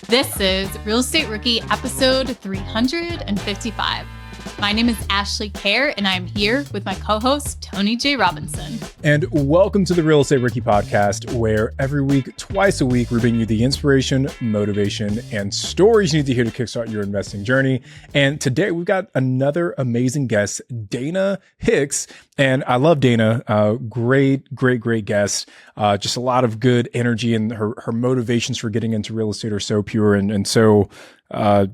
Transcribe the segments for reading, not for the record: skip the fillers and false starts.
This is Real Estate Rookie episode 355. My name is Ashley Kerr, and I'm here with my co-host, Tony J. Robinson. And welcome to the Real Estate Rookie podcast, where every week, twice a week, we bring you the inspiration, motivation, and stories you need to hear to kickstart your investing journey. And today we've got another amazing guest, Dayna Hicks. And I love Dayna, great guest. Just a lot of good energy, and her motivations for getting into real estate are so pure and so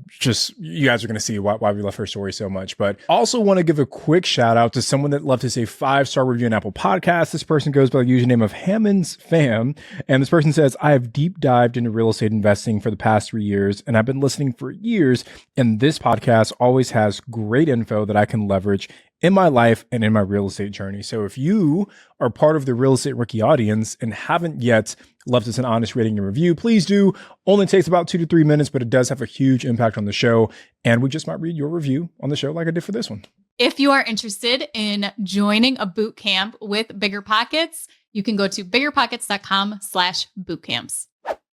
just you guys are going to see why we love her story so much. But also want to give a quick shout out to someone that left us a 5-star review on Apple Podcasts. This person goes by the username of Hammond's Fam. And this person says, I have deep dived into real estate investing for the past 3 years, and I've been listening for years. And this podcast always has great info that I can leverage in my life and in my real estate journey. So if you are part of the Real Estate Rookie audience and haven't yet left us an honest rating and review, please do. Only takes about 2 to 3 minutes, but it does have a huge impact on the show. And we just might read your review on the show like I did for this one. If you are interested in joining a boot camp with BiggerPockets, you can go to biggerpockets.com/bootcamps.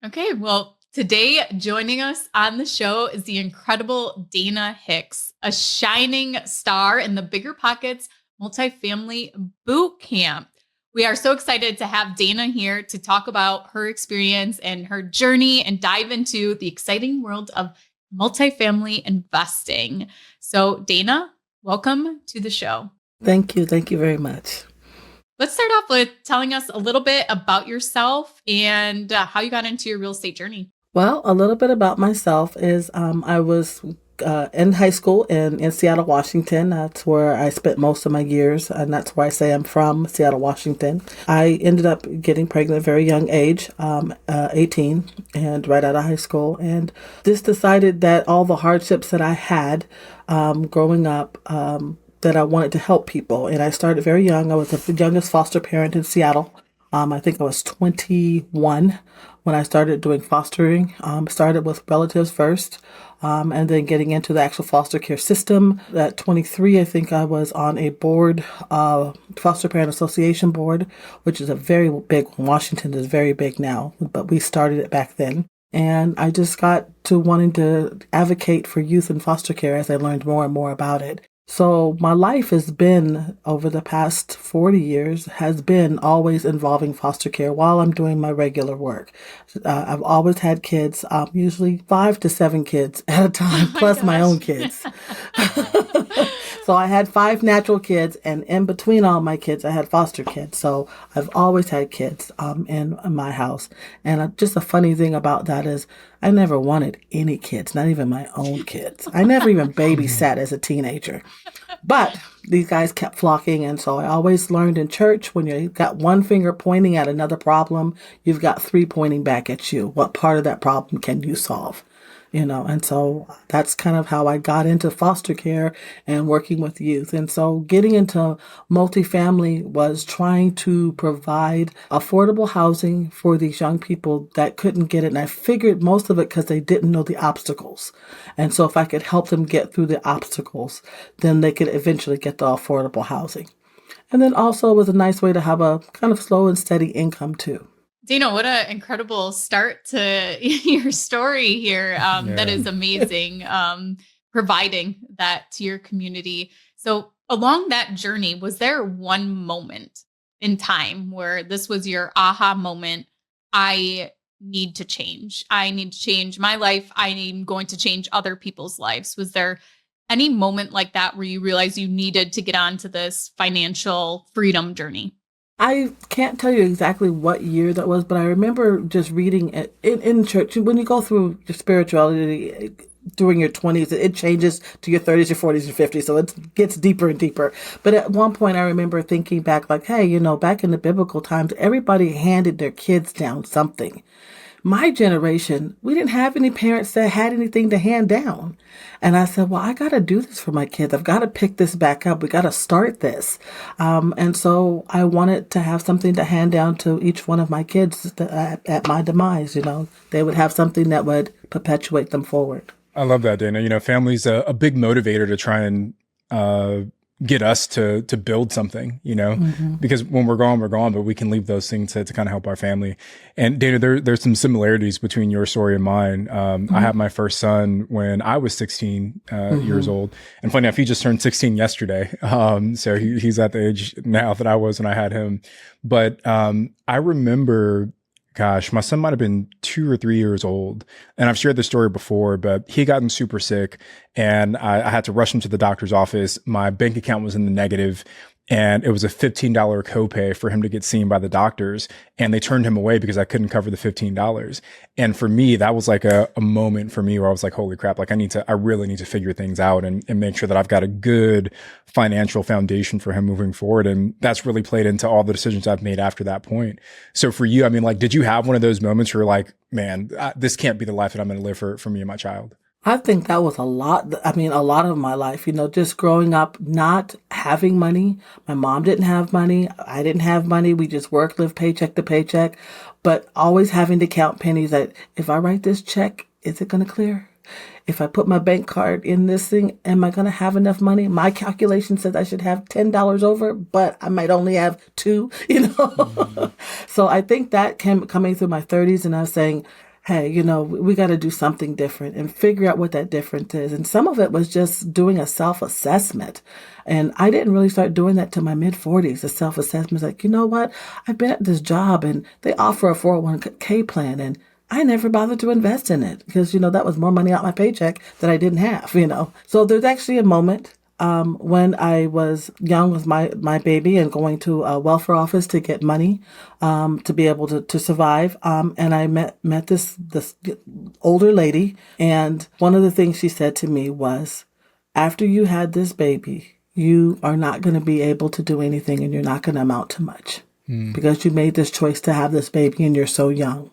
Okay, well, today joining us on the show is the incredible Dayna Hicks, a shining star in the BiggerPockets Multifamily Bootcamp. We are so excited to have Dayna here to talk about her experience and her journey and dive into the exciting world of multifamily investing. So Dayna, welcome to the show. Thank you. Thank you very much. Let's start off with telling us a little bit about yourself and how you got into your real estate journey. Well, a little bit about myself is I was in high school in Seattle, Washington. That's where I spent most of my years, and that's why I say I'm from Seattle, Washington. I ended up getting pregnant at a very young age, 18, and right out of high school, and just decided that all the hardships that I had growing up, that I wanted to help people. And I started very young. I was the youngest foster parent in Seattle. I think I was 21 when I started doing fostering. Started with relatives first, and then getting into the actual foster care system. At 23, I think I was on a board, Foster Parent Association board, which is a very big one. Washington is very big now, but we started it back then. And I just got to wanting to advocate for youth in foster care as I learned more and more about it. So my life has been, over the past 40 years, has been always involving foster care while I'm doing my regular work. I've always had kids, usually 5 to 7 kids at a time, plus my own kids. So I had 5 natural kids, and in between all my kids, I had foster kids. So I've always had kids in my house. And just a funny thing about that is I never wanted any kids, not even my own kids. I never even babysat as a teenager. But these guys kept flocking. And so I always learned in church, when you've got one finger pointing at another problem, you've got 3 pointing back at you. What part of that problem can you solve? And so that's kind of how I got into foster care and working with youth. And so getting into multifamily was trying to provide affordable housing for these young people that couldn't get it. And I figured most of it because they didn't know the obstacles. And so if I could help them get through the obstacles, then they could eventually get the affordable housing. And then also it was a nice way to have a kind of slow and steady income too. Dayna, what an incredible start to your story here. That is amazing, providing that to your community. So along that journey, was there one moment in time where this was your aha moment? I need to change. I need to change my life. I am going to change other people's lives. Was there any moment like that where you realized you needed to get onto this financial freedom journey? I can't tell you exactly what year that was, but I remember just reading it in church. When you go through your spirituality during your 20s, it changes to your 30s, your 40s, your 50s. So it gets deeper and deeper. But at one point, I remember thinking back like, hey, back in the biblical times, everybody handed their kids down something. My generation, we didn't have any parents that had anything to hand down. And I said, well, I got to do this for my kids. I've got to pick this back up. We got to start this. And so I wanted to have something to hand down to each one of my kids at my demise. They would have something that would perpetuate them forward. I love that, Dayna. Family's a big motivator to try and get us to build something, because when we're gone, but we can leave those things to kind of help our family. And Dayna, there's some similarities between your story and mine. I had my first son when I was 16 years old, and funny enough, he just turned 16 yesterday. So he's at the age now that I was when I had him. But I remember, gosh, my son might have been 2 or 3 years old. And I've shared this story before, but he had gotten super sick and I had to rush him to the doctor's office. My bank account was in the negative and it was a $15 copay for him to get seen by the doctors. And they turned him away because I couldn't cover the $15. And for me, that was like a moment for me where I was like, holy crap, like I really need to figure things out and make sure that I've got a good financial foundation for him moving forward. And that's really played into all the decisions I've made after that point. So for you, I mean, like, did you have one of those moments where you're like, man, this can't be the life that I'm going to live for me and my child? I think that was a lot. I mean, a lot of my life, just growing up, not having money. My mom didn't have money. I didn't have money. We just worked, lived paycheck to paycheck, but always having to count pennies that if I write this check, is it going to clear? If I put my bank card in this thing, am I going to have enough money? My calculation says I should have $10 over, but I might only have two, So I think that came coming through my 30s and I was saying, hey, we got to do something different and figure out what that difference is. And some of it was just doing a self-assessment. And I didn't really start doing that till my mid-40s, a self-assessment. Like, you know what? I've been at this job and they offer a 401k plan and I never bothered to invest in it because, that was more money out my paycheck that I didn't have, So there's actually a moment when I was young with my baby and going to a welfare office to get money to be able to survive. And I met this older lady. And one of the things she said to me was, after you had this baby, you are not going to be able to do anything and you're not going to amount to much because you made this choice to have this baby and you're so young.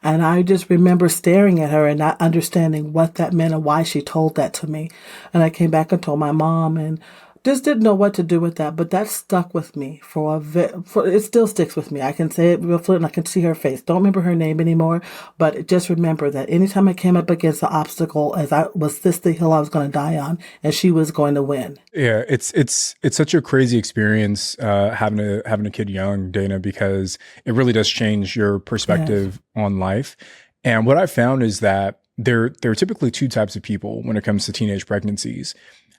And I just remember staring at her and not understanding what that meant and why she told that to me. And I came back and told my mom and just didn't know what to do with that. But that stuck with me it still sticks with me. I can say it real fluent and I can see her face. Don't remember her name anymore, but just remember that anytime I came up against an obstacle, was this the hill I was going to die on and she was going to win. Yeah, it's such a crazy experience having a kid young, Dayna, because it really does change your perspective on life. And what I found is that there are typically two types of people when it comes to teenage pregnancies.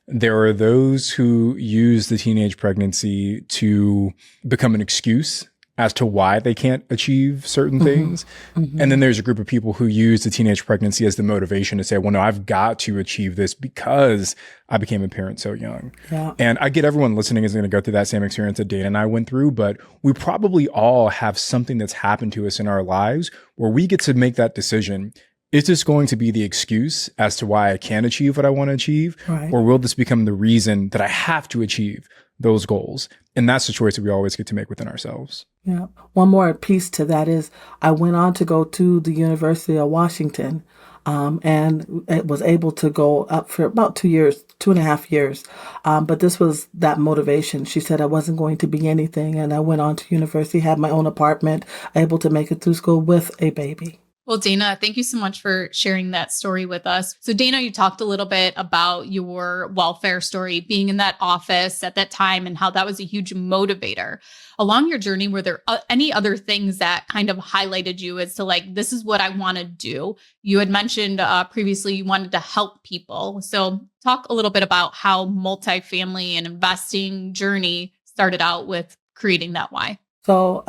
There are those who use the teenage pregnancy to become an excuse as to why they can't achieve certain things. And then there's a group of people who use the teenage pregnancy as the motivation to say, well, no, I've got to achieve this because I became a parent so young. Yeah. And I get everyone listening is going to go through that same experience that Dayna and I went through, but we probably all have something that's happened to us in our lives where we get to make that decision. Is this going to be the excuse as to why I can't achieve what I want to achieve? Right. Or will this become the reason that I have to achieve those goals? And that's the choice that we always get to make within ourselves. Yeah. One more piece to that is I went on to go to the University of Washington and it was able to go up for about 2.5 years. But this was that motivation. She said I wasn't going to be anything. And I went on to university, had my own apartment, able to make it through school with a baby. Well, Dayna, thank you so much for sharing that story with us. So Dayna, you talked a little bit about your welfare story, being in that office at that time and how that was a huge motivator. Along your journey, were there any other things that kind of highlighted you as to like, this is what I want to do? You had mentioned previously you wanted to help people. So talk a little bit about how multifamily and investing journey started out with creating that why. So,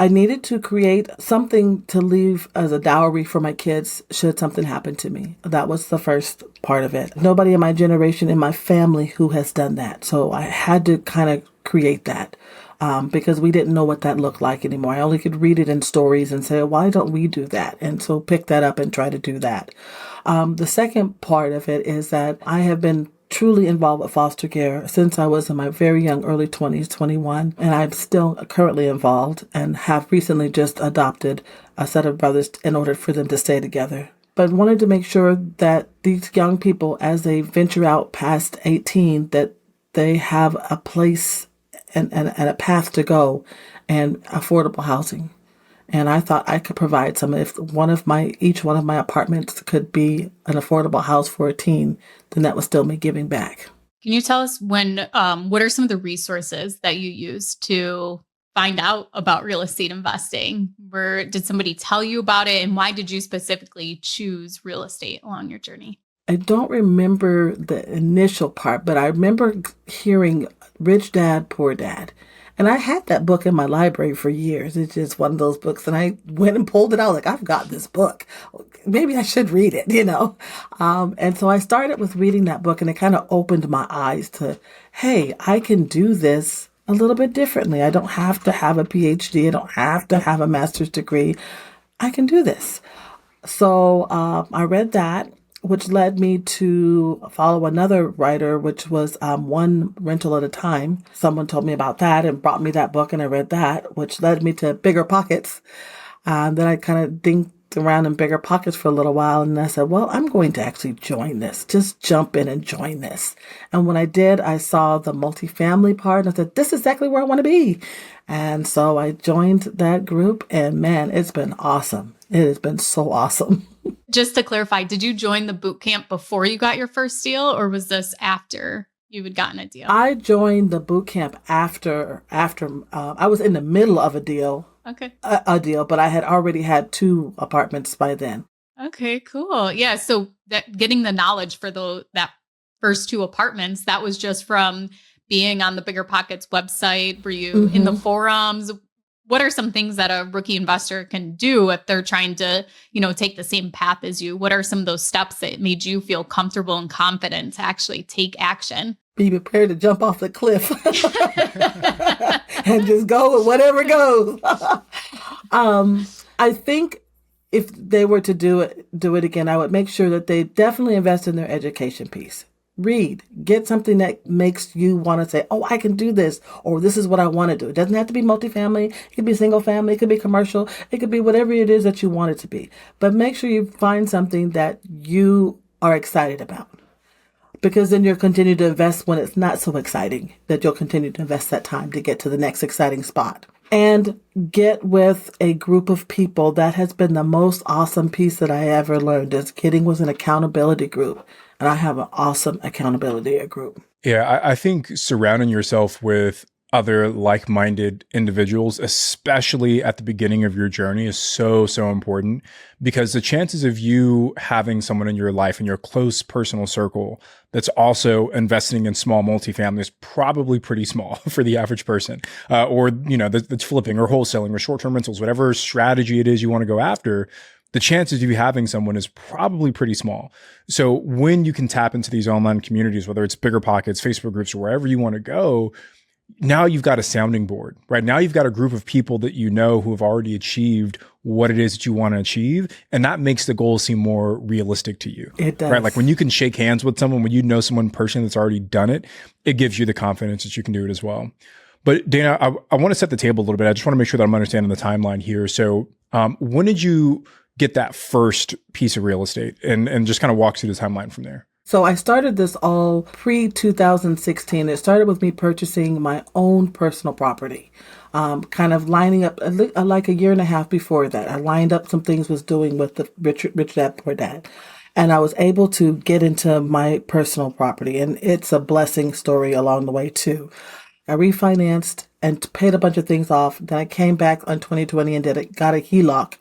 I needed to create something to leave as a dowry for my kids should something happen to me. That was the first part of it. Nobody in my generation, in my family who has done that. So I had to kind of create that because we didn't know what that looked like anymore. I only could read it in stories and say, why don't we do that? And so pick that up and try to do that. The second part of it is that I have been truly involved with foster care since I was in my very young early 20s, 21, and I'm still currently involved and have recently just adopted a set of brothers in order for them to stay together. But wanted to make sure that these young people, as they venture out past 18, that they have a place and a path to go and affordable housing. And I thought I could provide some. If each one of my apartments could be an affordable house for a teen, then that was still me giving back. Can you tell us what are some of the resources that you use to find out about real estate investing? Did somebody tell you about it, and why did you specifically choose real estate along your journey? I don't remember the initial part, but I remember hearing Rich Dad, Poor Dad. And I had that book in my library for years. It's just one of those books. And I went and pulled it out like, I've got this book. Maybe I should read it, you know? And so I started with reading that book, and it kind of opened my eyes to, hey, I can do this a little bit differently. I don't have to have a PhD. I don't have to have a master's degree. I can do this. So I read that, which led me to follow another writer, which was One Rental at a Time. Someone told me about that and brought me that book, and I read that, which led me to BiggerPockets. Then I kind of dinked around in BiggerPockets for a little while, and I said, well, I'm going to actually join this. Just jump in and join this. And when I did, I saw the multifamily part, and I said, this is exactly where I want to be. And so I joined that group, and man, it's been awesome. It has been so awesome. Just to clarify, did you join the boot camp before you got your first deal, or was this after you had gotten a deal? I joined the boot camp after I was in the middle of a deal. Okay. A deal, but I had already had 2 apartments by then. Okay, cool. Yeah. So getting the knowledge for that first 2 apartments, that was just from being on the BiggerPockets website. Were you in the forums? What are some things that a rookie investor can do if they're trying to, take the same path as you? What are some of those steps that made you feel comfortable and confident to actually take action? Be prepared to jump off the cliff and just go with whatever goes. I think if they were to do it again, I would make sure that they definitely invest in their education piece. Read, get something that makes you want to say, oh, I can do this, or this is what I want to do. It doesn't have to be multifamily. It could be single family. It could be commercial. It could be whatever it is that you want it to be. But make sure you find something that you are excited about, because then you'll continue to invest when it's not so exciting, that you'll continue to invest that time to get to the next exciting spot. And get with a group of people. That has been the most awesome piece that I ever learned, is getting with an accountability group. And I have an awesome accountability group. Yeah, I think surrounding yourself with other like-minded individuals, especially at the beginning of your journey, is so, so important, because the chances of you having someone in your life, in your close personal circle, that's also investing in small multifamily is probably pretty small for the average person, or, that's flipping or wholesaling or short-term rentals, whatever strategy it is you want to go after. The chances of you having someone is probably pretty small. So when you can tap into these online communities, whether it's BiggerPockets, Facebook groups, or wherever you want to go, now you've got a sounding board, right? Now you've got a group of people that you know who have already achieved what it is that you want to achieve. And that makes the goal seem more realistic to you. It does. Right? Like when you can shake hands with someone, when you know someone personally that's already done it, it gives you the confidence that you can do it as well. But Dayna, I want to set the table a little bit. I just want to make sure that I'm understanding the timeline here. So when did you get that first piece of real estate, and just kind of walk through the timeline from there? So I started this all pre-2016. It started with me purchasing my own personal property, kind of lining up like a year and a half before that. I lined up some things was doing with the Rich Dad, Poor Dad. And I was able to get into my personal property. And it's a blessing story along the way too. I refinanced and paid a bunch of things off. Then I came back on 2020 and got a HELOC,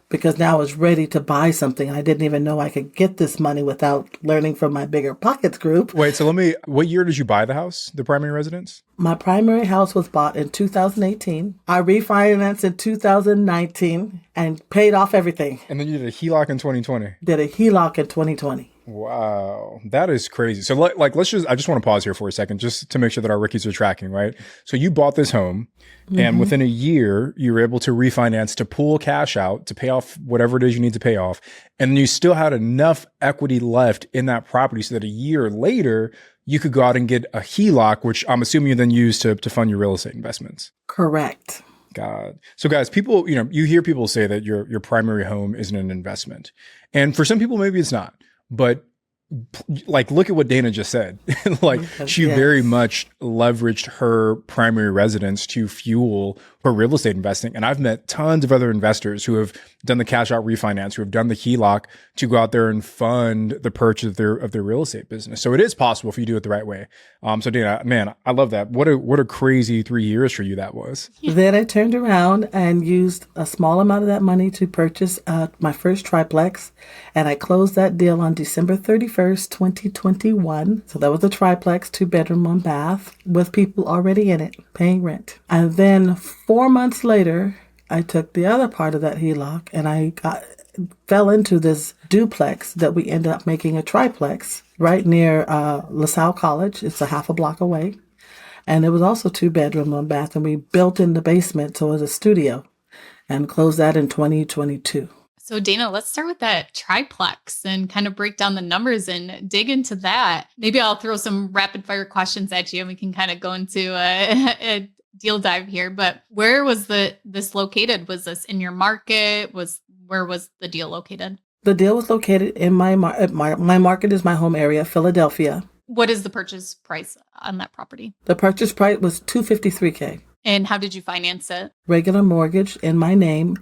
because now I was ready to buy something. I didn't even know I could get this money without learning from my BiggerPockets group. Wait, so what year did you buy the house, the primary residence? My primary house was bought in 2018. I refinanced in 2019 and paid off everything. And then you did a HELOC in 2020. Did a HELOC in 2020. Wow, that is crazy. So I just want to pause here for a second, just to make sure that our rookies are tracking, right? So you bought this home, and within a year, you were able to refinance, to pull cash out, to pay off whatever it is you need to pay off. And then you still had enough equity left in that property so that a year later, you could go out and get a HELOC, which I'm assuming you then use to fund your real estate investments. Correct. God. So guys, people, you hear people say that your primary home isn't an investment. And for some people, maybe it's not. But like, look at what Dayna just said. Like, she very much leveraged her primary residence to fuel her real estate investing. And I've met tons of other investors who have done the cash out refinance, who have done the HELOC to go out there and fund the purchase of their real estate business. So it is possible if you do it the right way. So Dayna, man, I love that. What a crazy 3 years for you that was. Then I turned around and used a small amount of that money to purchase my first triplex. And I closed that deal on December 31st, 2021. So that was a triplex, 2-bedroom, 1-bath, with people already in it paying rent. And then 4 months later, I took the other part of that HELOC and I fell into this duplex that we ended up making a triplex right near LaSalle College. It's a half a block away. And it was also 2-bedroom, 1-bath, and we built in the basement, so it was a studio, and closed that in 2022. So Dayna, let's start with that triplex and kind of break down the numbers and dig into that. Maybe I'll throw some rapid fire questions at you and we can kind of go into a deal dive here. But where was this located? Was this in your market? Where was the deal located? The deal was located in my market is my home area, Philadelphia. What is the purchase price on that property? The purchase price was $253K. And how did you finance it? Regular mortgage in my name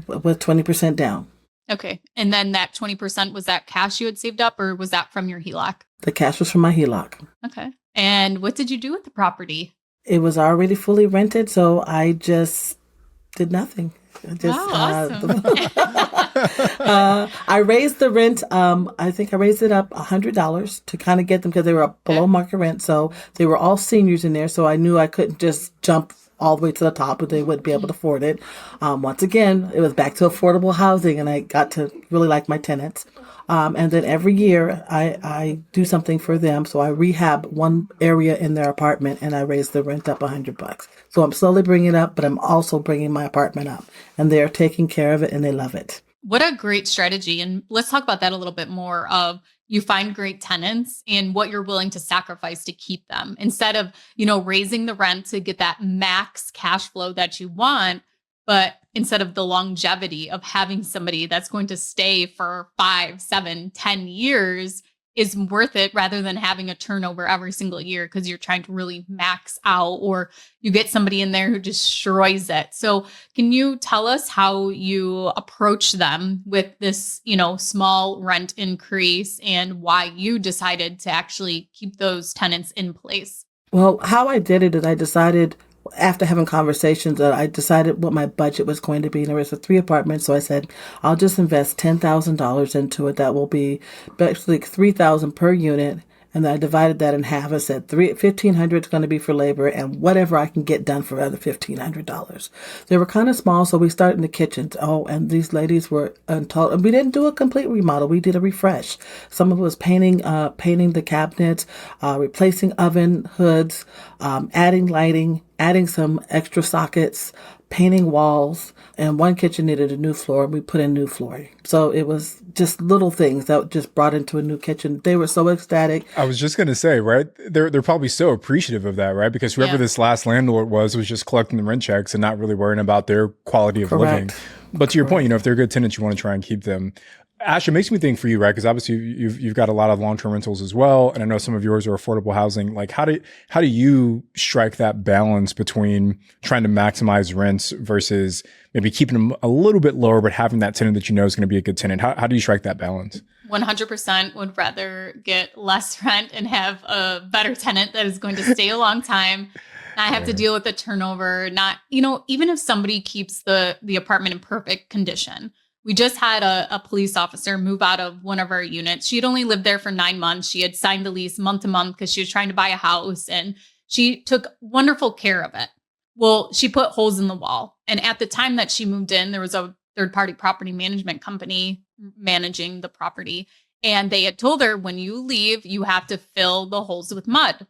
with 20% down. Okay. And then that 20%, was that cash you had saved up or was that from your HELOC? The cash was from my HELOC. Okay. And what did you do with the property? It was already fully rented, so I just did nothing. Awesome. I raised the rent. I think I raised it up $100 to kind of get them because they were below market rent. So they were all seniors in there. So I knew I couldn't just jump all the way to the top, but they wouldn't be able to afford it. Once again, it was back to affordable housing, and I got to really like my tenants. And then every year I do something for them. So I rehab one area in their apartment and I raise the rent up $100. So I'm slowly bringing it up, but I'm also bringing my apartment up, and they're taking care of it and they love it. What a great strategy. And let's talk about that a little bit more of you find great tenants and what you're willing to sacrifice to keep them instead of, raising the rent to get that max cash flow that you want. But instead of the longevity of having somebody that's going to stay for 5, 7, 10 years is worth it rather than having a turnover every single year because you're trying to really max out or you get somebody in there who destroys it. So can you tell us how you approach them with this, small rent increase and why you decided to actually keep those tenants in place? Well, how I did it is I decided after having conversations, I decided what my budget was going to be. And there was 3 apartments. So I said, I'll just invest $10,000 into it. That will be basically $3,000 per unit. And then I divided that in half. I said $1,500 is going to be for labor and whatever I can get done for other $1,500. They were kind of small. So we started in the kitchens. Oh, and these ladies were untold. We didn't do a complete remodel. We did a refresh. Some of it was painting the cabinets, replacing oven hoods, adding lighting, adding some extra sockets, painting walls, and one kitchen needed a new floor. We put in new flooring. So it was just little things that just brought into a new kitchen. They were so ecstatic. I was just going to say, right? They're probably so appreciative of that, right? Because whoever this last landlord was just collecting the rent checks and not really worrying about their quality of living. But to your point, if they're good tenants, you want to try and keep them. Ash, it makes me think for you, right? Because obviously you've got a lot of long-term rentals as well, and I know some of yours are affordable housing. Like, how do you strike that balance between trying to maximize rents versus maybe keeping them a little bit lower, but having that tenant that you know is going to be a good tenant? How do you strike that balance? 100% would rather get less rent and have a better tenant that is going to stay a long time. Not have to deal with the turnover. Not, even if somebody keeps the apartment in perfect condition. We just had a police officer move out of one of our units. She had only lived there for 9 months. She had signed the lease month to month because she was trying to buy a house and she took wonderful care of it. Well, she put holes in the wall. And at the time that she moved in, there was a third-party property management company managing the property. And they had told her, when you leave, you have to fill the holes with mud.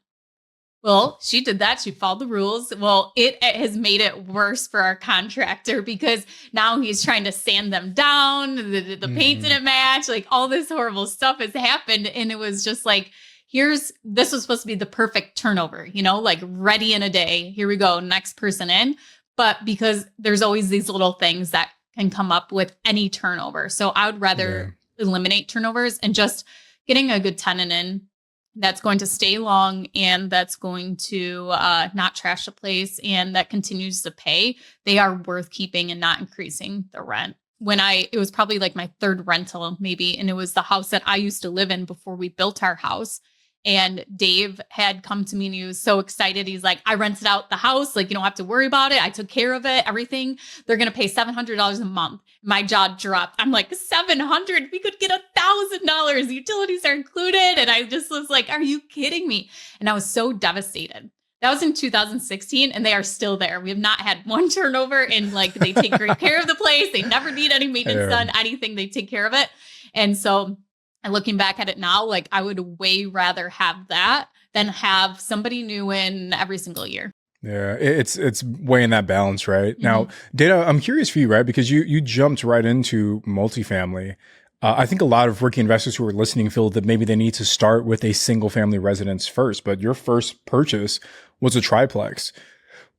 Well, she did that. She followed the rules. Well, it has made it worse for our contractor because now he's trying to sand them down. The paint didn't match. Like, all this horrible stuff has happened. And it was just like, this was supposed to be the perfect turnover, like ready in a day. Here we go. Next person in. But because there's always these little things that can come up with any turnover. So I would rather eliminate turnovers and just getting a good tenant in that's going to stay long and that's going to not trash the place and that continues to pay, they are worth keeping and not increasing the rent. It was probably like my third rental maybe, and it was the house that I used to live in before we built our house. And Dave had come to me and he was so excited. He's like, I rented out the house. Like, you don't have to worry about it. I took care of it, everything. They're going to pay $700 a month. My jaw dropped. I'm like, 700, we could get $1,000. Utilities are included. And I just was like, are you kidding me? And I was so devastated. That was in 2016 and they are still there. We have not had one turnover and like they take great care of the place. They never need any maintenance done, anything. They take care of it. And so, and looking back at it now, like I would way rather have that than have somebody new in every single year. Yeah, it's weighing that balance, right? Mm-hmm. Now, Dayna, I'm curious for you, right? Because you jumped right into multifamily. I think a lot of rookie investors who are listening feel that maybe they need to start with a single family residence first, but your first purchase was a triplex.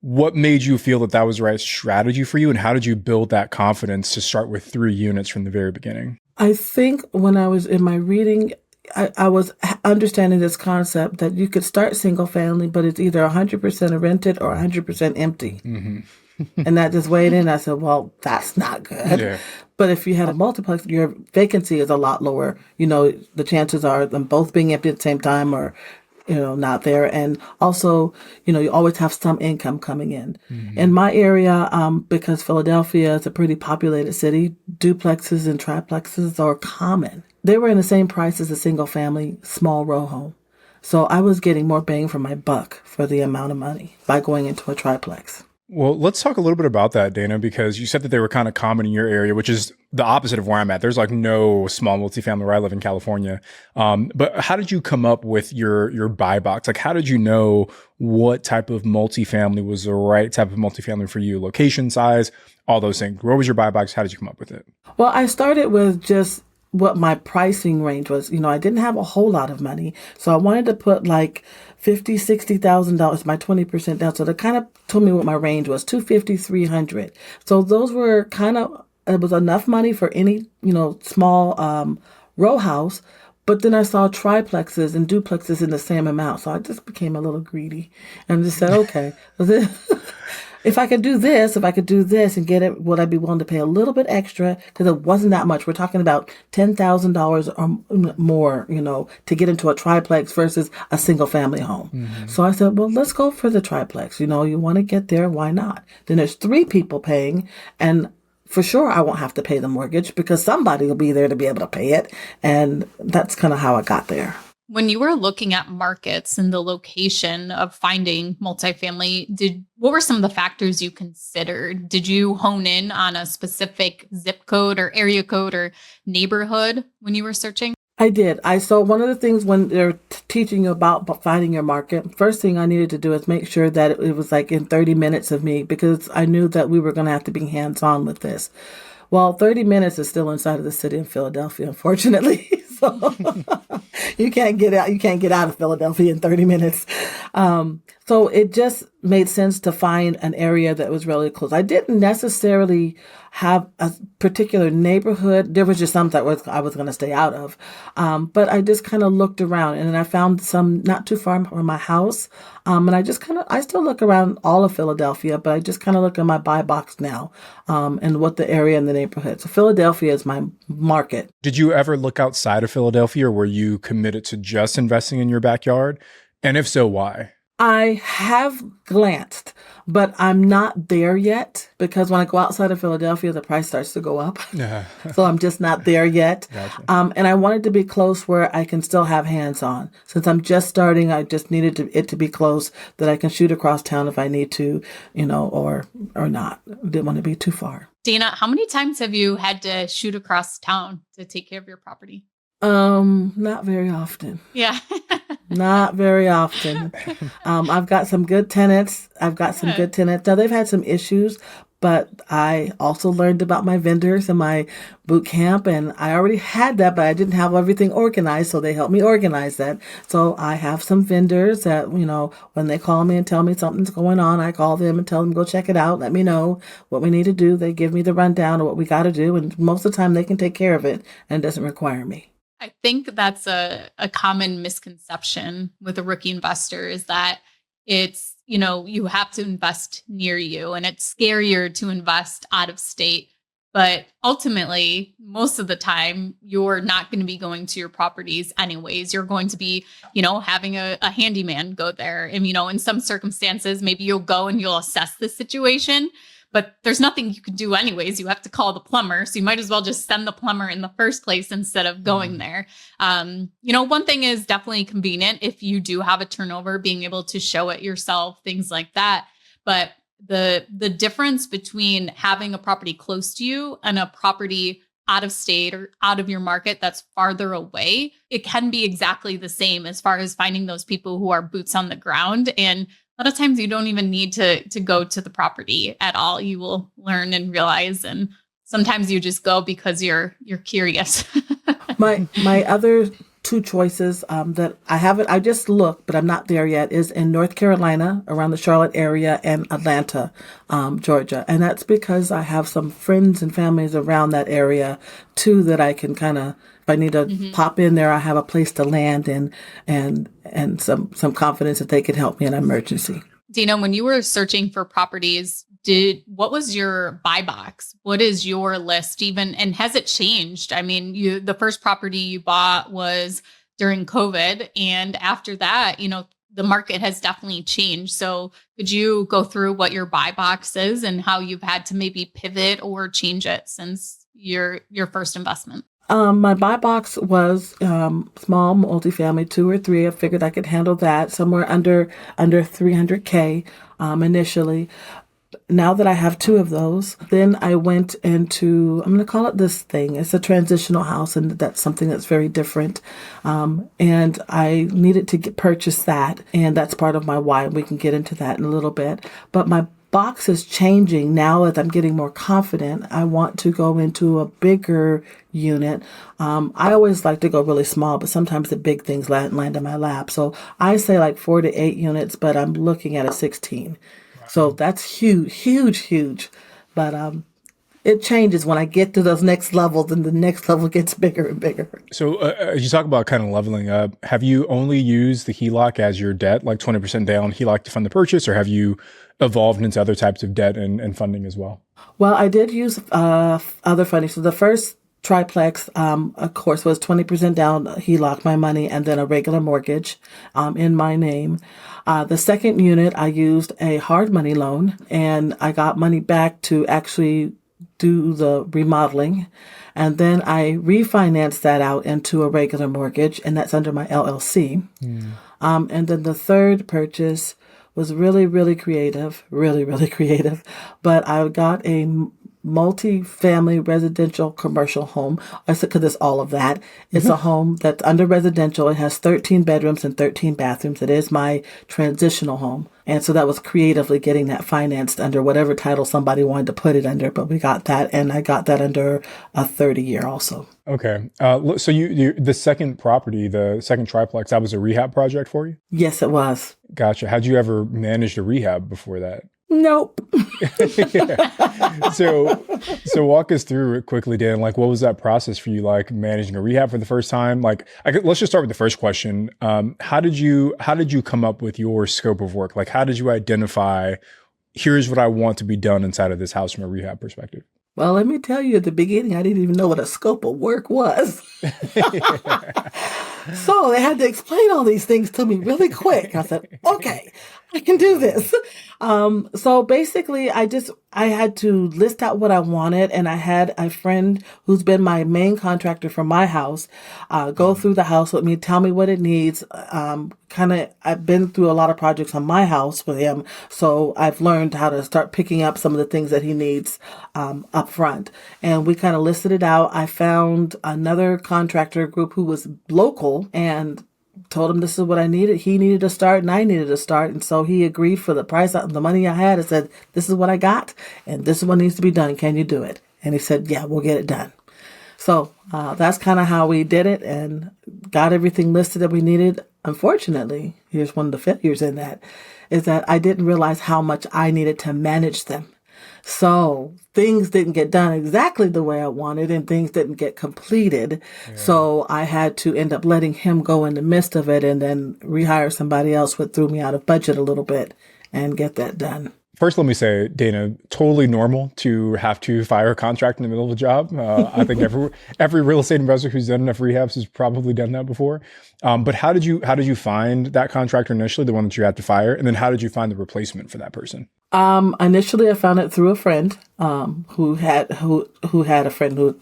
What made you feel that that was the right strategy for you? And how did you build that confidence to start with 3 units from the very beginning? I think when I was in my reading, I was understanding this concept that you could start single family, but it's either 100% rented or 100% empty. Mm-hmm. And that just weighed in. I said, well, that's not good. Yeah. But if you had a multiplex, your vacancy is a lot lower. You know, the chances are them both being empty at the same time or, you know, not there. And also, you know, you always have some income coming in. Mm-hmm. In my area, because Philadelphia is a pretty populated city, duplexes and triplexes are common. They were in the same price as a single family small row home. So I was getting more bang for my buck for the amount of money by going into a triplex. Well, let's talk a little bit about that, Dayna, because you said that they were kind of common in your area, which is the opposite of where I'm at. There's like no small multifamily where I live in California. But how did you come up with your buy box? Like, how did you know what type of multifamily was the right type of multifamily for you? Location, size, all those things. Where was your buy box? How did you come up with it? Well, I started with just what my pricing range was. You know, I didn't have a whole lot of money. So I wanted to put like $50,000, $60,000, my 20% down. So that kind of told me what my range was, $250,000, $300,000. So those were kind of, it was enough money for any, you know, small row house. But then I saw triplexes and duplexes in the same amount. So I just became a little greedy and just said, okay, if I could do this and get it, would I be willing to pay a little bit extra? Because it wasn't that much. We're talking about $10,000 or more, you know, to get into a triplex versus a single family home. Mm-hmm. So I said, well, let's go for the triplex. You know, you want to get there. Why not? Then there's 3 people paying, and for sure I won't have to pay the mortgage because somebody will be there to be able to pay it. And that's kind of how I got there. When you were looking at markets and the location of finding multifamily, what were some of the factors you considered? Did you hone in on a specific zip code or area code or neighborhood when you were searching? I did. So one of the things when they're teaching you about finding your market, first thing I needed to do is make sure that it was like in 30 minutes of me, because I knew that we were going to have to be hands-on with this. Well, 30 minutes is still inside of the city of Philadelphia, unfortunately. So you can't get out of Philadelphia in 30 minutes. So it just made sense to find an area that was really close. I didn't necessarily have a particular neighborhood. There was just some that I was going to stay out of. But I just kind of looked around, and then I found some not too far from my house. And I still look around all of Philadelphia, but I just kind of look at my buy box now, and what the area and the neighborhood. So Philadelphia is my market. Did you ever look outside of Philadelphia, or were you committed to just investing in your backyard? And if so, why? I have glanced, but I'm not there yet, because when I go outside of Philadelphia, the price starts to go up. Yeah. So I'm just not there yet. Gotcha. And I wanted to be close where I can still have hands on. Since I'm just starting, I just needed it to be close that I can shoot across town if I need to, you know, or not. Didn't want to be too far. Dayna, how many times have you had to shoot across town to take care of your property? Not very often. Yeah. Not very often. I've got some good tenants. Now they've had some issues, but I also learned about my vendors and my boot camp, and I already had that, but I didn't have everything organized. So they helped me organize that. So I have some vendors that, you know, when they call me and tell me something's going on, I call them and tell them, go check it out. Let me know what we need to do. They give me the rundown of what we got to do. And most of the time they can take care of it, and it doesn't require me. I think that's a common misconception with a rookie investor is that it's, you have to invest near you and it's scarier to invest out of state. But ultimately, most of the time, you're not going to be going to your properties anyways. You're going to be, having a handyman go there. And, in some circumstances, maybe you'll go and you'll assess the situation, but there's nothing you can do anyways. You have to call the plumber. So you might as well just send the plumber in the first place instead of going there. One thing is definitely convenient if you do have a turnover, being able to show it yourself, things like that. But the difference between having a property close to you and a property out of state or out of your market that's farther away, it can be exactly the same as far as finding those people who are boots on the ground. And a lot of times you don't even need to go to the property at all. You will learn and realize, and sometimes you just go because you're curious. My other two choices that I just looked, but I'm not there yet, is in North Carolina, around the Charlotte area, and Atlanta, Georgia. And that's because I have some friends and families around that area too that I can kind of, if I need to pop in there, I have a place to land and some confidence that they could help me in an emergency. Dayna, when you were searching for properties, what was your buy box? What is your list even? And has it changed? I mean, the first property you bought was during COVID. And after that, the market has definitely changed. So could you go through what your buy box is and how you've had to maybe pivot or change it since your first investment? My buy box was small multifamily, 2 or 3. I figured I could handle that somewhere under $300K initially. Now that I have 2 of those, then I went into, I'm going to call it this thing. It's a transitional house, and that's something that's very different. And I needed to purchase that, and that's part of my why. We can get into that in a little bit. But my box is changing now that I'm getting more confident. I want to go into a bigger unit. I always like to go really small, but sometimes the big things land in my lap. So I say like 4 to 8 units, but I'm looking at a 16. So that's huge. But it changes when I get to those next levels, and the next level gets bigger and bigger. So as you talk about kind of leveling up, have you only used the HELOC as your debt, like 20% down HELOC to fund the purchase, or have you evolved into other types of debt and funding as well? Well, I did use other funding. So the first triplex, of course, was 20% down HELOC, my money, and then a regular mortgage in my name. The second unit, I used a hard money loan, and I got money back to actually do the remodeling. And then I refinanced that out into a regular mortgage, and that's under my LLC. And then the third purchase was really creative, really creative. But I got a multi-family residential commercial home. I said, because it's all of that. It's a home that's under residential. It has 13 bedrooms and 13 bathrooms. It is my transitional home. And so that was creatively getting that financed under whatever title somebody wanted to put it under. But we got that, and I got that under a 30-year also. Okay. So you the second property, the second triplex, that was a rehab project for you? Yes, it was. Gotcha. Had you ever managed a rehab before that? Nope. So walk us through it quickly, Dan. Like, what was that process for you? Like managing a rehab for the first time? Like, let's just start with the first question. How did you come up with your scope of work? Like, how did you identify, here's what I want to be done inside of this house from a rehab perspective? Well, let me tell you, at the beginning, I didn't even know what a scope of work was. So they had to explain all these things to me really quick. I said, okay, I can do this. So basically, I had to list out what I wanted, and I had a friend who's been my main contractor for my house go through the house with me, tell me what it needs. I've been through a lot of projects on my house with him, so I've learned how to start picking up some of the things that he needs up front. And we kind of listed it out. I found another contractor group who was local and told him this is what I needed. He needed to start and I needed to start. And so he agreed for the price, the money I had, and said, this is what I got and this is what needs to be done. Can you do it? And he said, yeah, we'll get it done. So that's kind of how we did it and got everything listed that we needed. Unfortunately, here's one of the failures in that, is that I didn't realize how much I needed to manage them. So things didn't get done exactly the way I wanted and things didn't get completed. Yeah. So I had to end up letting him go in the midst of it and then rehire somebody else, which threw me out of budget a little bit, and get that done. First, let me say, Dayna, totally normal to have to fire a contract in the middle of a job. I think every real estate investor who's done enough rehabs has probably done that before. But how did you find that contractor initially, the one that you had to fire, and then how did you find the replacement for that person? Initially, I found it through a friend who had a friend who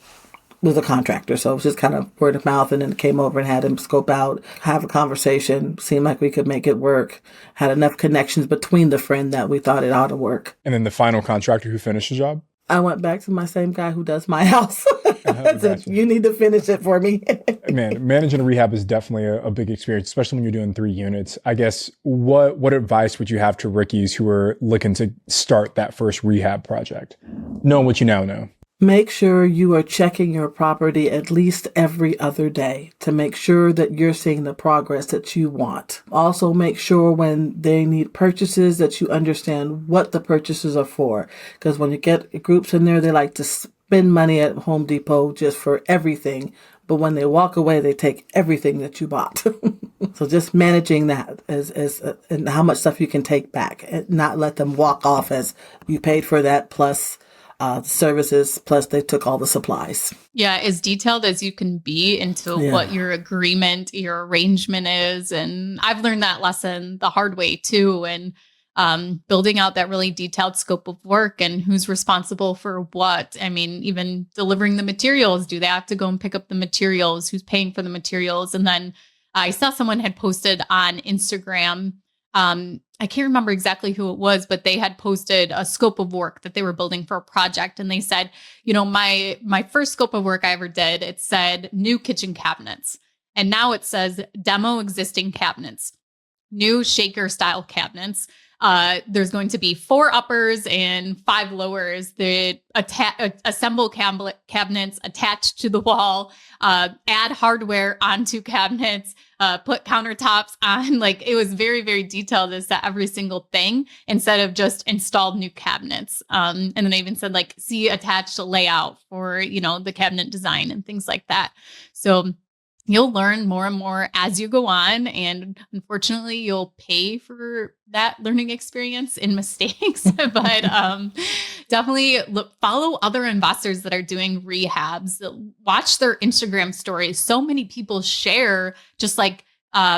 was a contractor. So it was just kind of word of mouth, and then came over and had him scope out, have a conversation, seemed like we could make it work, had enough connections between the friend that we thought it ought to work. And then the final contractor who finished the job? I went back to my same guy who does my house. I said, you need to finish it for me. Man, managing a rehab is definitely a big experience, especially when you're doing 3 units. I guess, what advice would you have to rookies who are looking to start that first rehab project, knowing what you now know? Make sure you are checking your property at least every other day to make sure that you're seeing the progress that you want. Also, make sure when they need purchases that you understand what the purchases are for. Because when you get groups in there, they like to spend money at Home Depot just for everything. But when they walk away, they take everything that you bought. So just managing that and how much stuff you can take back and not let them walk off as you paid for that plus services, plus they took all the supplies. Yeah, as detailed as you can be into what your agreement, your arrangement is. And I've learned that lesson the hard way too. And building out that really detailed scope of work and who's responsible for what. I mean, even delivering the materials. Do they have to go and pick up the materials? Who's paying for the materials? And then I saw someone had posted on Instagram, I can't remember exactly who it was, but they had posted a scope of work that they were building for a project. And they said, my first scope of work I ever did, it said new kitchen cabinets. And now it says demo existing cabinets, new shaker style cabinets. There's going to be 4 uppers and 5 lowers. The assemble cabinets attached to the wall, add hardware onto cabinets, put countertops on. Like, it was very, very detailed as to every single thing instead of just installed new cabinets. And then they even said, like, see attached layout for, the cabinet design and things like that. So you'll learn more and more as you go on. And unfortunately, you'll pay for that learning experience in mistakes. But definitely follow other investors that are doing rehabs. Watch their Instagram stories. So many people share just like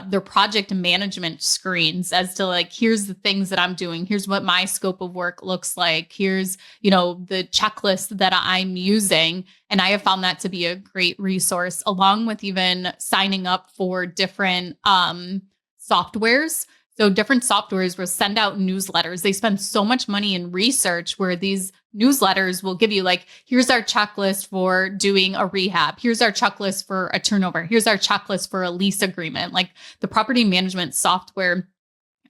their project management screens as to like, here's the things that I'm doing. Here's what my scope of work looks like. Here's, the checklist that I'm using. And I have found that to be a great resource, along with even signing up for different softwares. So different softwares will send out newsletters. They spend so much money in research where these newsletters will give you like, here's our checklist for doing a rehab. Here's our checklist for a turnover. Here's our checklist for a lease agreement. Like, the property management software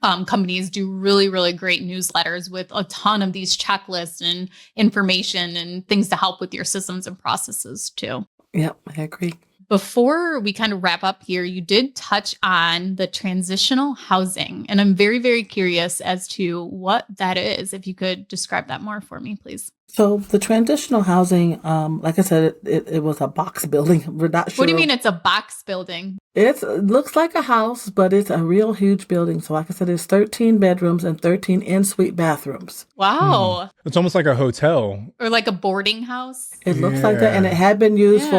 companies do really, really great newsletters with a ton of these checklists and information and things to help with your systems and processes too. Yep, I agree. Before we kind of wrap up here, you did touch on the transitional housing, and I'm very, very curious as to what that is. If you could describe that more for me, please. So the transitional housing, like I said, it was a box building. We're not sure. What do you mean it's a box building? It looks like a house, but it's a real huge building. So like I said, it's 13 bedrooms and 13 en-suite bathrooms. Wow. It's almost like a hotel. Or like a boarding house. It looks like that. And it had been used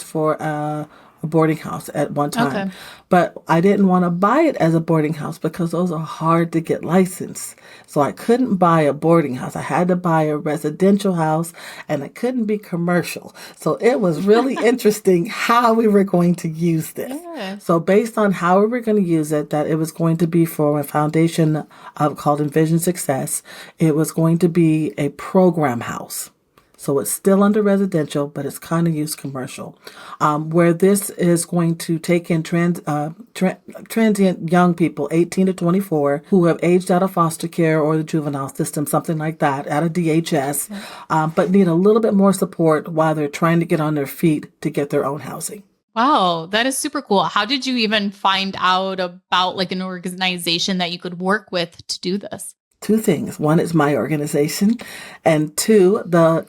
for a boarding house at one time. Okay. But I didn't want to buy it as a boarding house because those are hard to get licensed. So I couldn't buy a boarding house. I had to buy a residential house, and it couldn't be commercial. So it was really interesting how we were going to use this. Yeah. So based on how we were going to use it, that it was going to be for a foundation called Envision Success. It was going to be a program house. So it's still under residential, but it's kind of used commercial, where this is going to take in transient young people, 18 to 24, who have aged out of foster care or the juvenile system, something like that, out of DHS, but need a little bit more support while they're trying to get on their feet to get their own housing. Wow, that is super cool. How did you even find out about like an organization that you could work with to do this? Two things. One, it's my organization. And two, the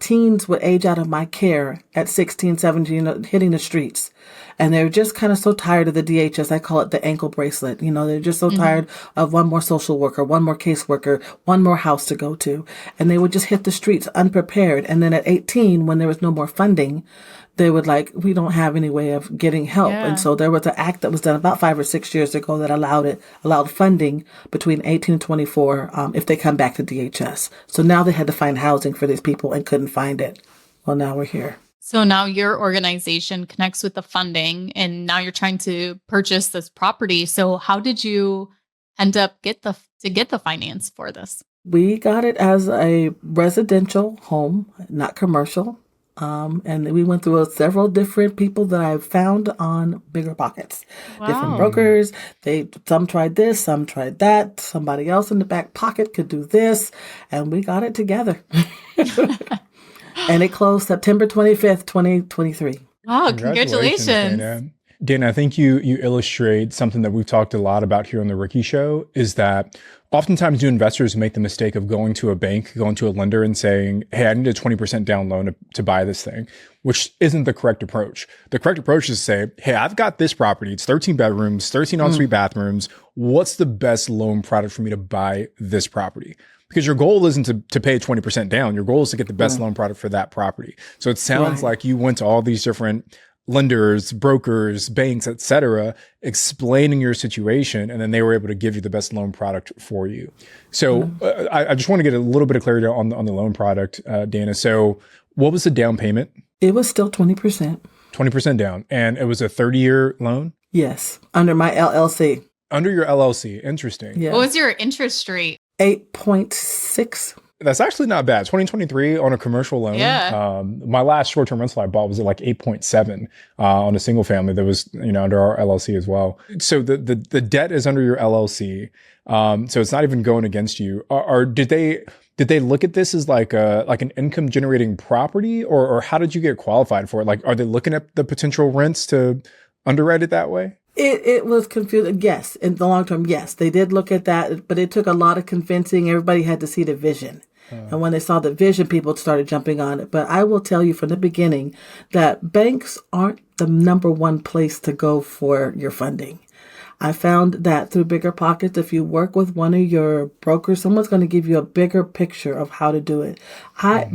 teens would age out of my care at 16, 17, hitting the streets. And they're just kind of so tired of the DHS. I call it the ankle bracelet. They're just so tired of one more social worker, one more caseworker, one more house to go to. And they would just hit the streets unprepared. And then at 18, when there was no more funding, they would we don't have any way of getting help. Yeah. And so there was an act that was done about 5 or 6 years ago that allowed funding between 18 and 24 if they come back to DHS. So now they had to find housing for these people and couldn't find it. Well, now we're here. So now your organization connects with the funding and now you're trying to purchase this property. So how did you end up get the finance for this? We got it as a residential home, not commercial. And we went through several different people that I found on BiggerPockets. Wow. Different brokers. Some tried this, some tried that. Somebody else in the back pocket could do this. And we got it together. And it closed September 25th, 2023. Wow, congratulations. Dayna. Dayna, I think you illustrate something that we've talked a lot about here on the Ricky Show, is that oftentimes new investors make the mistake of going to a bank, going to a lender and saying, hey, I need a 20% down loan to buy this thing, which isn't the correct approach. The correct approach is to say, hey, I've got this property. It's 13 bedrooms, 13 ensuite bathrooms. What's the best loan product for me to buy this property? Because your goal isn't to pay 20% down. Your goal is to get the best loan product for that property. So it sounds like you went to all these different lenders, brokers, banks, et cetera, explaining your situation, and then they were able to give you the best loan product for you. So I just want to get a little bit of clarity on the loan product, Dayna. So what was the down payment? It was still 20%. 20% down. And it was a 30-year loan? Yes, under my LLC. Under your LLC. Interesting. Yeah. What was your interest rate? 8.6. That's actually not bad. 2023 on a commercial loan. Yeah. My last short-term rental I bought was at 8.7 on a single family that was under our LLC as well. So the debt is under your LLC. So it's not even going against you. Or did they look at this as an income generating property, or how did you get qualified for it? Are they looking at the potential rents to underwrite it that way? It was confusing. Yes, in the long term, yes, they did look at that, but it took a lot of convincing. Everybody had to see the vision. And when they saw the vision, people started jumping on it. But I will tell you from the beginning that banks aren't the number one place to go for your funding. I found that through BiggerPockets, if you work with one of your brokers, someone's going to give you a bigger picture of how to do it. I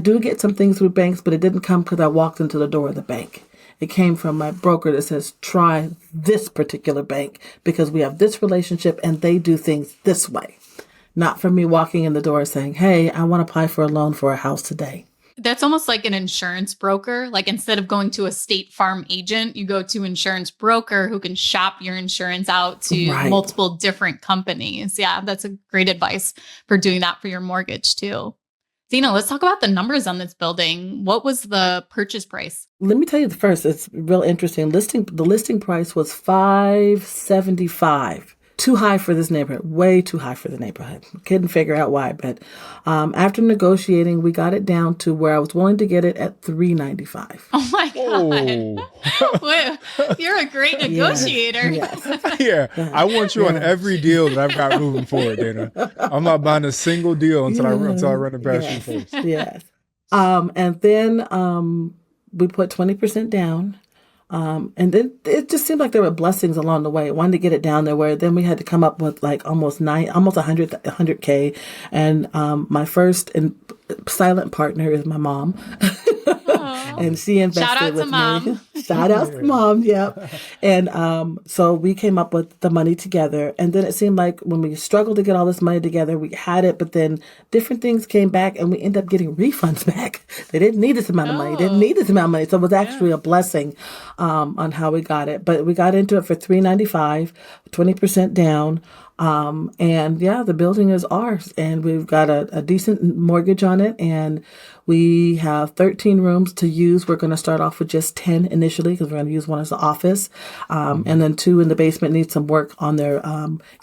do get some things through banks, but it didn't come because I walked into the door of the bank. It came from my broker that says, try this particular bank because we have this relationship and they do things this way. Not from me walking in the door saying, hey, I want to apply for a loan for a house today. That's almost like an insurance broker. Instead of going to a State Farm agent, you go to an insurance broker who can shop your insurance out to multiple different companies. Yeah, that's a great advice for doing that for your mortgage too. Dayna, let's talk about the numbers on this building. What was the purchase price? Let me tell you the first. It's real interesting. The listing price was $575. Too high for this neighborhood. Way too high for the neighborhood. Couldn't figure out why. But after negotiating, we got it down to where I was willing to get it at $395. Oh my God. Wait, you're a great negotiator. Yes. Yeah, I want you on every deal that I've got moving forward, Dayna. I'm not buying a single deal until I run it past you first. Yes. And then we put 20% down. And then it just seemed like there were blessings along the way. I wanted to get it down there where then we had to come up with almost 100K. And my first and silent partner is my mom. And she invested with me. Shout out to mom. Yep. And so we came up with the money together. And then it seemed like when we struggled to get all this money together, we had it, but then different things came back and we ended up getting refunds back. They didn't need this amount of money. They didn't need this amount of money. So it was actually a blessing on how we got it. But we got into it for $395, 20% down. And yeah, the building is ours and we've got a decent mortgage on it and we have 13 rooms to use. We're going to start off with just 10 initially because we're going to use one as the office. And then 2 in the basement need some work on their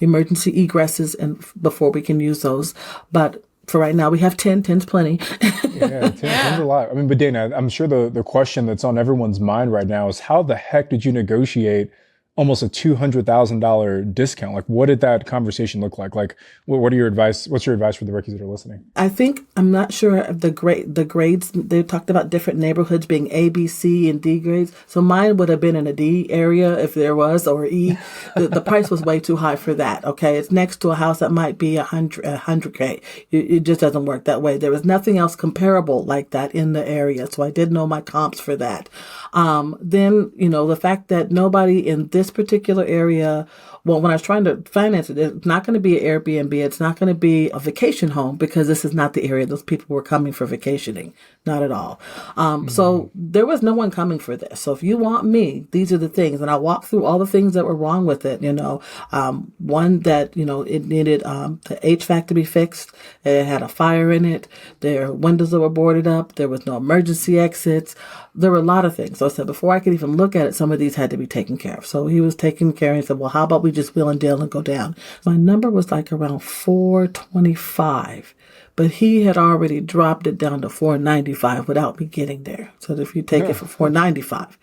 emergency egresses and before we can use those. But for right now, we have 10. 10's plenty. Yeah, 10's a lot. I mean, but Dayna, I'm sure the question that's on everyone's mind right now is how the heck did you negotiate almost a $200,000 discount. Like, what did that conversation look like? Like, what are your advice? What's your advice for the rookies that are listening? I think, I'm not sure of the grades. They talked about different neighborhoods being A, B, C, and D grades. So mine would have been in a D area if there was, or E. The price was way too high for that. Okay. It's next to a house that might be 100K. It just doesn't work that way. There was nothing else comparable like that in the area. So I did know my comps for that. Then, the fact that nobody in this particular area, well, when I was trying to finance it, it's not going to be an Airbnb. It's not going to be a vacation home because this is not the area those people were coming for vacationing. Not at all. So there was no one coming for this. So if you want me, these are the things. And I walked through all the things that were wrong with it. One that, it needed the HVAC to be fixed. It had a fire in it. Their windows that were boarded up. There was no emergency exits. There were a lot of things. So I said, before I could even look at it, some of these had to be taken care of. So he was taking care and he said, well, how about we just wheel and deal and go down? My number was like around 425, but he had already dropped it down to 495 without me getting there. So if you take it for 495.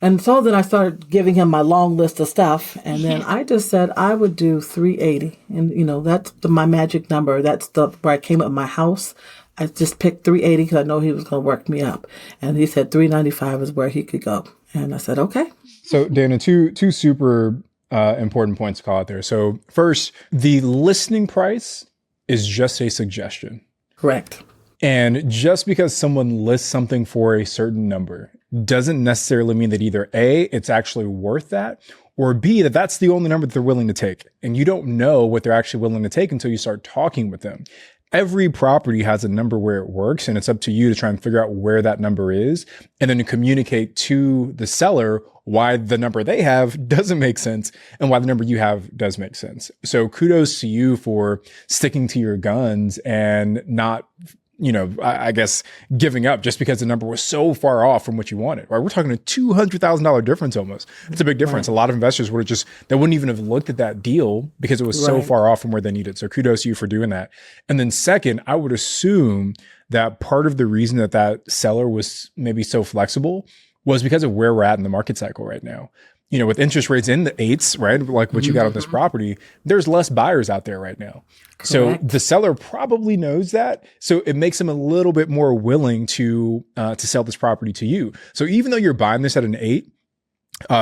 And so then I started giving him my long list of stuff. And then I just said I would do 380. And, that's my magic number. That's where I came up with my house. I just picked 380 because I know he was going to work me up. And he said 395 is where he could go. And I said, okay. So Dayna, two super important points to call out there. So first, the listing price is just a suggestion. Correct. And just because someone lists something for a certain number doesn't necessarily mean that either A, it's actually worth that, or B, that that's the only number that they're willing to take. And you don't know what they're actually willing to take until you start talking with them. Every property has a number where it works, and it's up to you to try and figure out where that number is, and then to communicate to the seller why the number they have doesn't make sense and why the number you have does make sense. So kudos to you for sticking to your guns and not, I guess giving up just because the number was so far off from what you wanted, right? We're talking a $200,000 difference almost. It's a big difference. Right. A lot of investors they wouldn't even have looked at that deal because it was so far off from where they needed. So kudos to you for doing that. And then second, I would assume that part of the reason that seller was maybe so flexible was because of where we're at in the market cycle right now. With interest rates in the 8s, right? Like what you got on this property, there's less buyers out there right now. Correct. So the seller probably knows that. So it makes them a little bit more willing to sell this property to you. So even though you're buying this at an 8,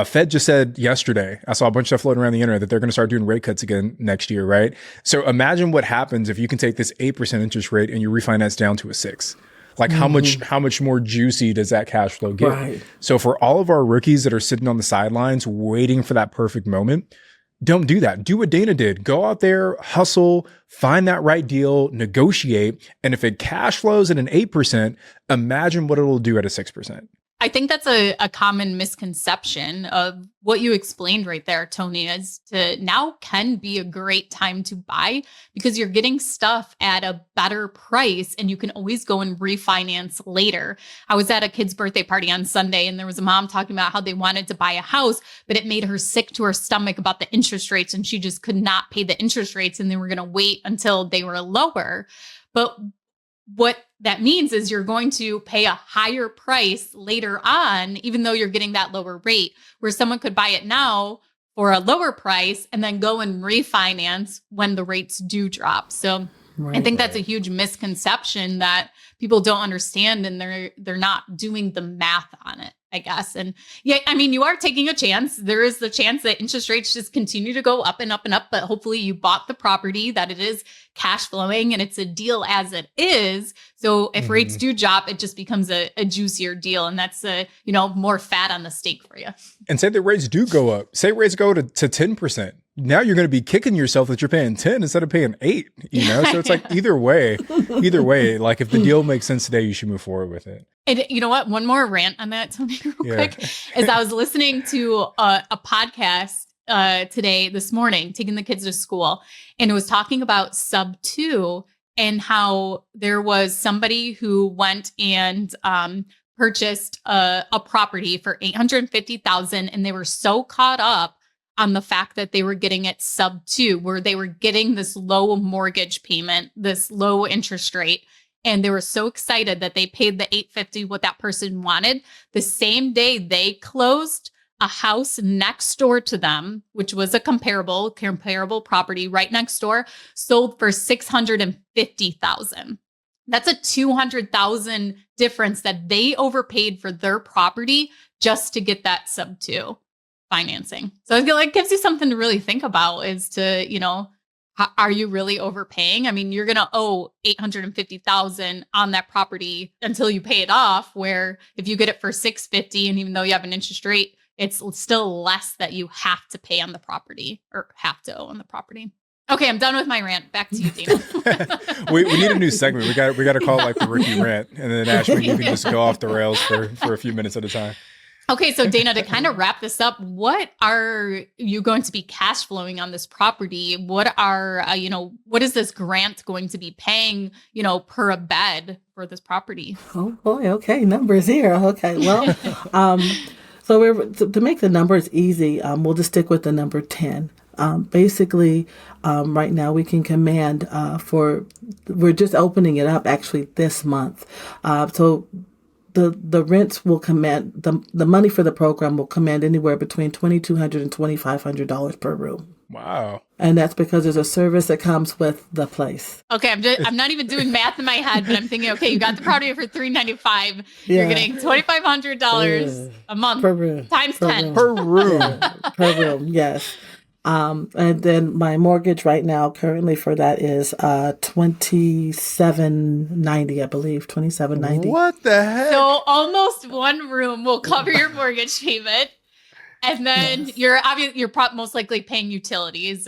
Fed just said yesterday, I saw a bunch of stuff floating around the internet that they're going to start doing rate cuts again next year, right? So imagine what happens if you can take this 8% interest rate and you refinance down to a 6. Like how much more juicy does that cash flow get? Right. So for all of our rookies that are sitting on the sidelines waiting for that perfect moment, don't do that. Do what Dayna did. Go out there, hustle, find that right deal, negotiate. And if it cash flows at an 8%, imagine what it'll do at a 6%. I think that's a common misconception of what you explained right there, Tony, is to now can be a great time to buy because you're getting stuff at a better price and you can always go and refinance later. I was at a kid's birthday party on Sunday and there was a mom talking about how they wanted to buy a house, but it made her sick to her stomach about the interest rates and she just could not pay the interest rates and they were going to wait until they were lower. But what that means is you're going to pay a higher price later on, even though you're getting that lower rate, where someone could buy it now for a lower price and then go and refinance when the rates do drop. So I think that's a huge misconception that people don't understand and they're not doing the math on it, I guess. And yeah, I mean, you are taking a chance. There is the chance that interest rates just continue to go up and up and up, but hopefully you bought the property, that it is cash flowing and it's a deal as it is. So if rates do drop, it just becomes a juicier deal. And that's more fat on the steak for you. And say the rates do go up. Say rates go to 10%. Now you're going to be kicking yourself that you're paying 10 instead of paying 8, So it's like either way, like if the deal makes sense today, you should move forward with it. And you know what? One more rant on that, Tony, real quick, is I was listening to a podcast this morning, taking the kids to school, and it was talking about sub 2 and how there was somebody who went and purchased a property for $850,000, and they were so caught up on the fact that they were getting it sub 2, where they were getting this low mortgage payment, this low interest rate. And they were so excited that they paid the $850 what that person wanted. The same day they closed, a house next door to them, which was a comparable property right next door, sold for $650,000. That's a $200,000 difference that they overpaid for their property just to get that sub 2 financing. So I feel like it gives you something to really think about is to, are you really overpaying? I mean, you're going to owe $850,000 on that property until you pay it off, where if you get it for $650 and even though you have an interest rate, it's still less that you have to pay on the property or have to owe on the property. Okay, I'm done with my rant. Back to you, Dayna. we need a new segment. We got to call it like the Ricky rant, and then Ashley, you can just go off the rails for a few minutes at a time. Okay, so Dayna, to kind of wrap this up, what are you going to be cash flowing on this property? What are what is this grant going to be paying, per a bed for this property? Oh boy, okay, numbers here. Okay, well, so to make the numbers easy, we'll just stick with the number 10. Basically, right now we can command we're just opening it up actually this month. So the rents will command, the money for the program will command anywhere between $2,200 and $2,500 per room. Wow. And that's because there's a service that comes with the place. Okay, I'm not even doing math in my head, but I'm thinking, okay, you got the property for $395. Yeah. You're getting $2,500 a month per room, times 10 per room. Per room, yes. And then my mortgage right now currently for that is $2,790, I believe, $2,790. What the heck? So almost one room will cover your mortgage payment. And then you're most likely paying utilities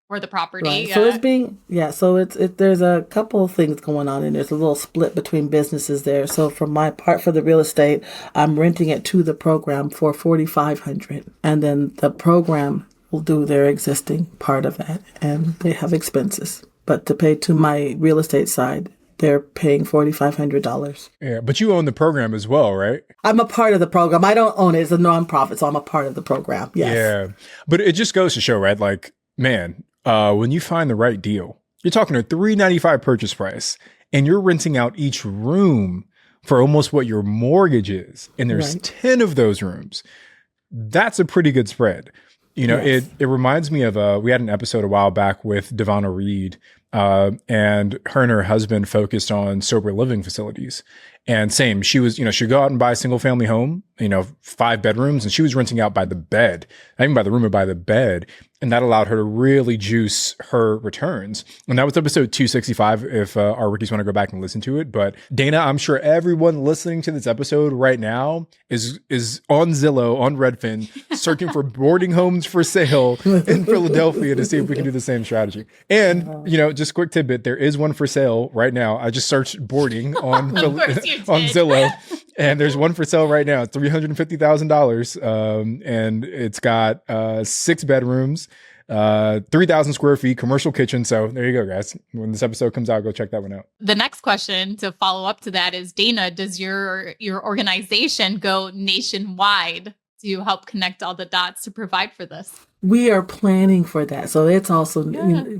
for the property. Right. Yeah. So there's a couple of things going on, and there's a little split between businesses there. So for my part, for the real estate, I'm renting it to the program for $4,500, and then the program will do their existing part of that, and they have expenses. But to pay to my real estate side, they're paying $4,500. Yeah, but you own the program as well, right? I'm a part of the program. I don't own it. It's a nonprofit, so I'm a part of the program. Yes. Yeah, but it just goes to show, right? Like, man, when you find the right deal, you're talking a $395 purchase price, and you're renting out each room for almost what your mortgage is, and there's 10 of those rooms. That's a pretty good spread. Yes. It reminds me of we had an episode a while back with Devonna Reed, and her husband focused on sober living facilities. And same, she was, she'd go out and buy a single family home, 5 bedrooms, and she was renting out by the bed, not even by the room, but by the bed. And that allowed her to really juice her returns. And that was episode 265, if our rookies want to go back and listen to it. But Dayna, I'm sure everyone listening to this episode right now is on Zillow, on Redfin, searching for boarding homes for sale in Philadelphia to see if we can do the same strategy. And, just quick tidbit, there is one for sale right now. I just searched boarding on Zillow. And there's one for sale right now, $350,000. And it's got 6 bedrooms, 3,000 square feet, commercial kitchen. So there you go, guys. When this episode comes out, go check that one out. The next question to follow up to that is, Dayna, does your organization go nationwide to help connect all the dots to provide for this? We are planning for that. So it's also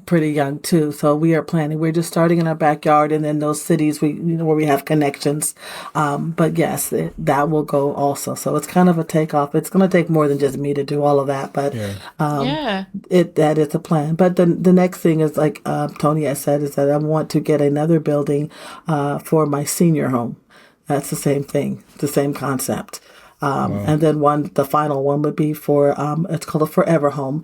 pretty young too. So we are planning. We're just starting in our backyard and then those cities where we have connections. But yes, that will go also. So it's kind of a takeoff. It's going to take more than just me to do all of that. But that is a plan. But the next thing is, like Tony has said, is that I want to get another building for my senior home. That's the same thing, the same concept. And then the final one would be for, it's called a forever home,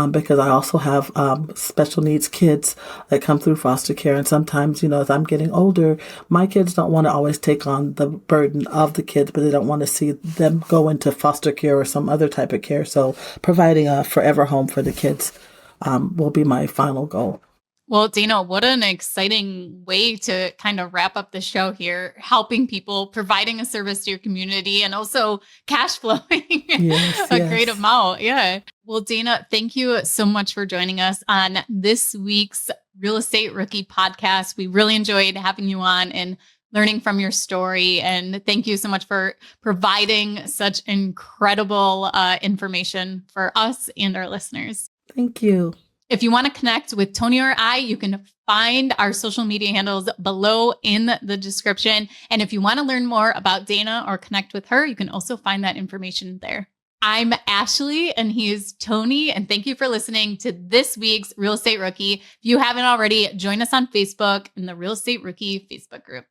because I also have, special needs kids that come through foster care. And sometimes, as I'm getting older, my kids don't want to always take on the burden of the kids, but they don't want to see them go into foster care or some other type of care. So providing a forever home for the kids, will be my final goal. Well, Dayna, what an exciting way to kind of wrap up the show here, helping people, providing a service to your community, and also cash flowing a great amount. Yeah. Well, Dayna, thank you so much for joining us on this week's Real Estate Rookie podcast. We really enjoyed having you on and learning from your story. And thank you so much for providing such incredible information for us and our listeners. Thank you. If you want to connect with Tony or I, you can find our social media handles below in the description. And if you want to learn more about Dayna or connect with her, you can also find that information there. I'm Ashley and he's Tony. And thank you for listening to this week's Real Estate Rookie. If you haven't already, join us on Facebook in the Real Estate Rookie Facebook group.